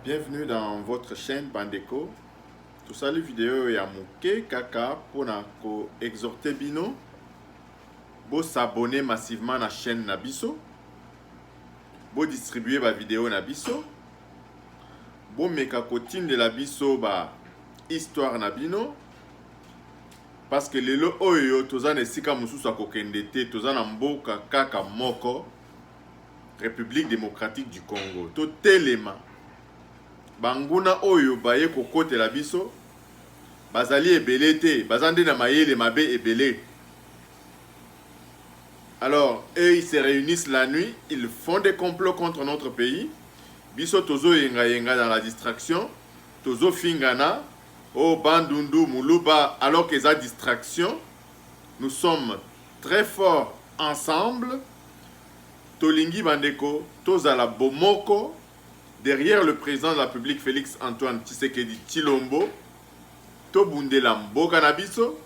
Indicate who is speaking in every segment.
Speaker 1: Bienvenue dans votre chaîne Bandeko. Tout ça, les vidéos et à mouké kaka pour exhorter bino. Bo s'abonner massivement à la chaîne Nabiso. Bo distribuer ma vidéo Nabiso. Bo meka kotine de la biso ba histoire Nabino. Parce que lelo oyo tozana esika mususu akokendete tozana mboka kaka moko République démocratique du Congo. To telema banguna oyo baye kokote la biso bazali ebele te bazande na mayele mabe ebele. Alors eux ils se réunissent la nuit, ils font des complots contre notre pays. Biso tozo yenga dans la distraction, tozo fingana o bandundu muluba alors que ça distraction. Nous sommes très forts ensemble. Tolingi bandeko tozala bomoko. Derrière le président de la République, Félix Antoine Tshisekedi Tshilombo, Tobundela Mboka na biso,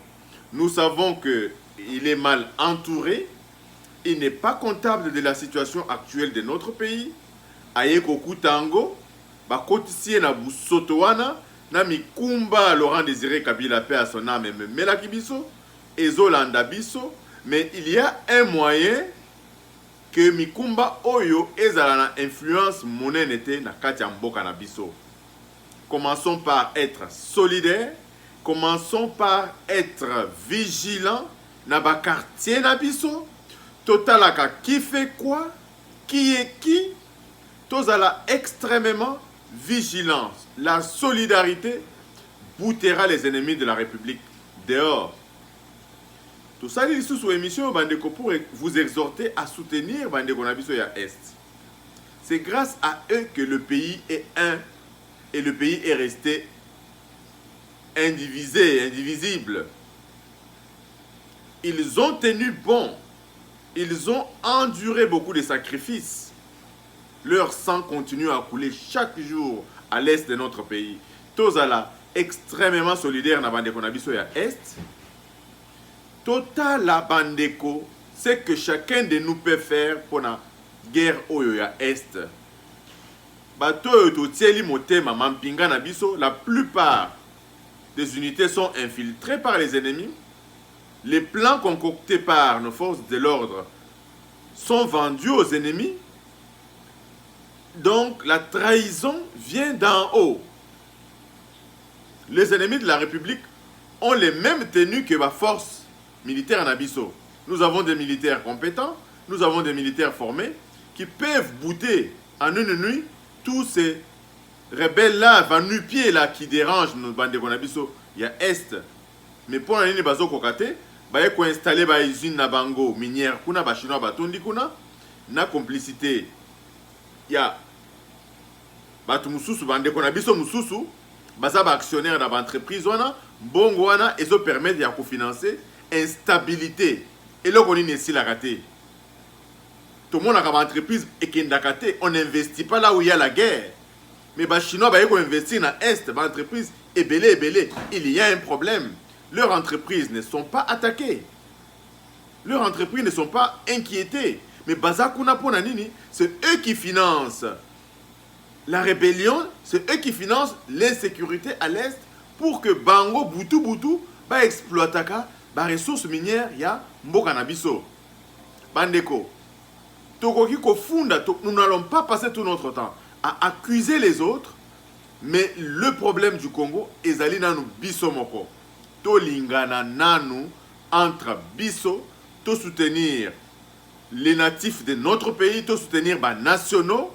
Speaker 1: nous savons qu'il est mal entouré. Il n'est pas comptable de la situation actuelle de notre pays. Ayeko Kutango, Bakotisie na Busotowana, na Mikumba Laurent Désiré Kabila paix à son âme et Melaki biso, Ezolanda biso, mais il y a un moyen que Mikumba Oyo ezala na influence monenete na kati ya mboka na biso. Commençons par être solidaires, commençons par être vigilants na ba quartier na biso. Totalaka qui fait quoi, qui est qui, tozala extrêmement vigilance. La solidarité boutera les ennemis de la République dehors. Tout ça, c'est sous émission Bandeko pour vous exhorter à soutenir Bandeko Nabiso ya Est. C'est grâce à eux que le pays est un et le pays est resté indivisé, indivisible. Ils ont tenu bon. Ils ont enduré beaucoup de sacrifices. Leur sang continue à couler chaque jour à l'est de notre pays. Tozala extrêmement solidaire na Bandeko Nabiso ya Est. Total la bandeko, c'est que chacun de nous peut faire pour la guerre oyo ya Est. Bato oyo tieli motema mampinga na biso, la plupart des unités sont infiltrées par les ennemis. Les plans concoctés par nos forces de l'ordre sont vendus aux ennemis. Donc la trahison vient d'en haut. Les ennemis de la République ont les mêmes tenues que ma force militaire en Abisso. Nous avons des militaires compétents, nous avons des militaires formés qui peuvent bouter en une nuit tous ces rebelles-là, va-nu-pieds-là qui dérangent nos bandes de Abisso. Il y a Est. Mais pour l'année, bazo kokate, baye ko installer ba usine na bango minière kuna ba chinois ba tondi kuna na complicité. Il y a batu mususu bande ko na biso mususu baza ba actionnaire na ba entreprise wana bongo wana ezo permettre ya ko financer instabilité et là on est ici la raté. Tout le monde a une entreprise et qui est on n'investit pas là où il y a la guerre. Mais les Chinois ils investir dans l'Est, l'entreprise est belé. Il y a un problème. Leurs entreprises ne sont pas attaquées. Leurs entreprises ne sont pas inquiétées. Mais Bazakuna Ponanini, c'est eux qui financent la rébellion, c'est eux qui financent l'insécurité à l'Est pour que Bango, Boutou, va exploiter les ressources minières, il y a Mboka na biso. Bandeko, Tokoki Kofunda, nous n'allons pas passer tout notre temps à accuser les autres, mais le problème du Congo, ezali nanu biso moko. To lingana nanu entre biso, to soutenir les natifs de notre pays, to soutenir les nationaux,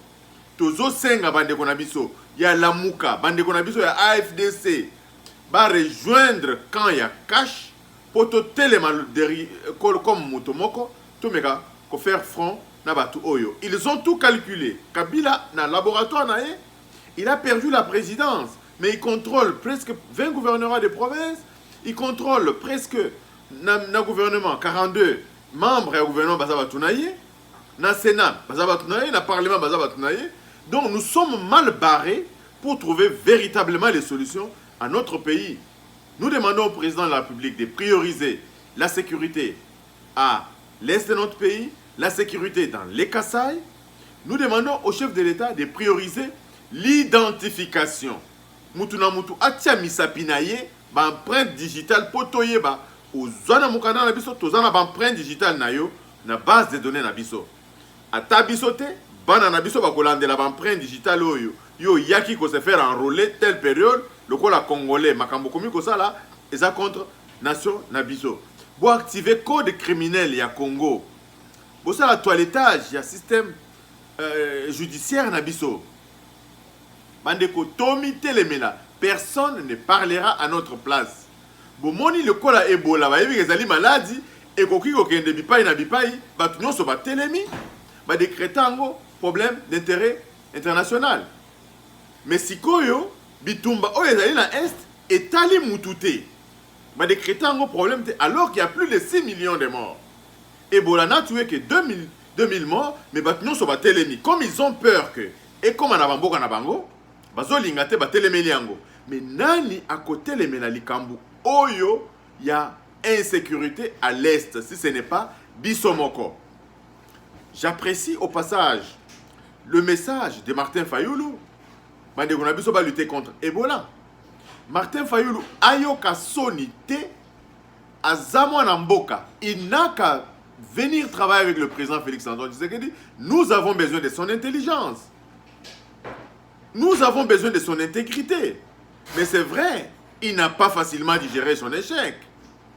Speaker 1: tozo senga bandeko na biso, ya Lamuka, bandeko na biso ya AFDC, va rejoindre quand il y a cash, pour te comme Motomoko, tout mega, pour faire front na batu oyo. Ils ont tout calculé. Kabila, dans le laboratoire, il a perdu la présidence, mais il contrôle presque 20 gouvernements de province, il contrôle presque le gouvernement, 42 membres du gouvernement Bazabatunaye, dans le Sénat Bazabatunaye, dans le Parlement Bazabatunaye. Donc nous sommes mal barrés pour trouver véritablement les solutions à notre pays. Nous demandons au président de la République de prioriser la sécurité à l'est de notre pays, la sécurité dans les Kasaï. Nous demandons au chef de l'État de prioriser l'identification. Mutu na mutu atia misapi na ye ba empreinte digitale po toyeba ozana mokanda na biso tozana ba empreinte digitale na yo na base de données na biso. Ata biso te bana na biso bakolandela ba empreinte digitale oyo yo yaki ko se faire enrôler telle période lokola congolais makambo komi ko sala eza contre nation na biso. Bo activer code criminel ya Congo. Bo sala toilettage ya système judiciaire na biso. Bandeko tomi telemela, personne ne parlera à notre place. Bomoni le kola Ebola ba yebi ezali maladie et koki ko kende bipai na bipai batu nyonso ba telemi ba décrétango problème d'intérêt international. Mais sikoyo bitumba o ezali na est etali mutute. Ba décrétango problème alors qu'il y a plus de 6 millions de morts. Ebola n'a tué que 2000 morts mais batu nyonso ba telemi comme ils ont peur que et comme na bamboka na bango bazolinga te batelemeli yango. Mais nani à côté les likambu oyo ya insécurité à l'est si ce n'est pas Bisomoko. J'apprécie au passage le message de Martin Fayulu. Bande qu'on a biso ba lutter contre Ebola. Martin Fayulu ayoka sonité azamo na mboka. Il n'a qu'à venir travailler avec le président Félix Antoine Tshisekedi. Nous avons besoin de son intelligence. Nous avons besoin de son intégrité. Mais c'est vrai, il n'a pas facilement digéré son échec.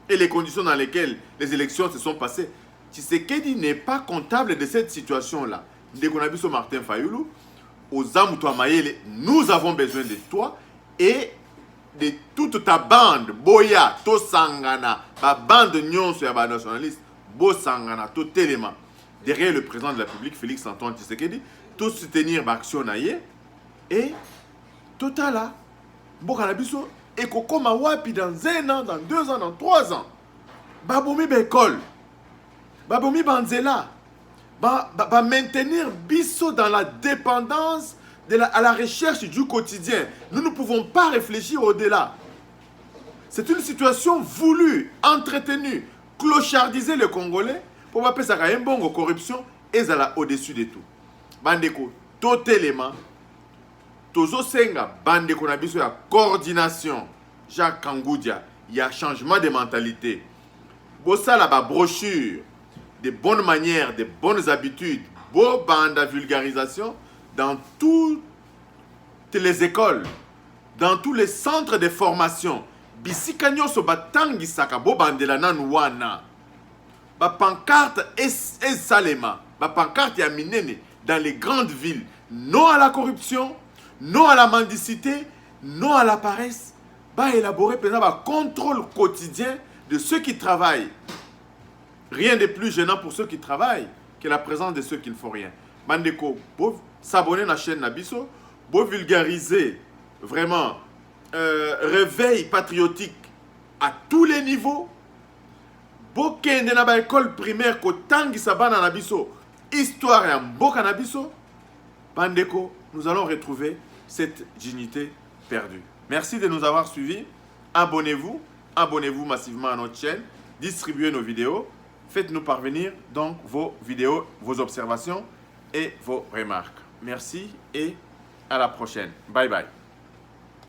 Speaker 1: Et les conditions dans lesquelles les élections se sont passées. Tshisekedi n'est pas comptable de cette situation-là. Dès qu'on a vu sur Martin Fayulu, aux Amoutoua Mayele, nous avons besoin de toi et de toute ta bande. Boya, to Sangana, ma bande nyonso ya ba nationaliste, Bo Sangana, to Téléma. Derrière le président de la République, Félix Antoine Tshisekedi, tout soutenir l'action naïe. Et Totala, Bokanabiso, et Kokoma Wapi dans 1 an, dans 2 ans, dans 3 ans. Baboumi Bekol, Baboumi Banzela, maintenir Bisso dans la dépendance à la recherche du quotidien. Nous ne pouvons pas réfléchir au-delà. C'est une situation voulue, entretenue, clochardiser les Congolais pour appeler ça une bonne corruption et ça là au-dessus de tout. Bandeko, totalement. Tozo senga bande qu'on a besoin de coordination. Jacques Kangoudia, il y a changement de mentalité. Bossa la brochure, de bonnes manières, de bonnes habitudes, beau bande à vulgarisation dans toutes les écoles, dans tous les centres de formation. Bisikanyo so batangi saka bo bande la nanouana. Ba pancarte et salema, ba pancarte ya minene dans les grandes villes. Non à la corruption. Non à la mendicité, non à la paresse, va élaborer un contrôle quotidien de ceux qui travaillent. Rien de plus gênant pour ceux qui travaillent que la présence de ceux qui ne font rien. Mandeko, s'abonner à la chaîne Nabiso, vulgariser vraiment réveil patriotique à tous les niveaux. Bokende na ba école primaire ko tangi sabana Nabiso, histoire ya mboka Nabiso. Bandeko, nous allons retrouver cette dignité perdue. Merci de nous avoir suivis. Abonnez-vous massivement à notre chaîne. Distribuez nos vidéos. Faites-nous parvenir donc vos vidéos, vos observations et vos remarques. Merci et à la prochaine. Bye bye.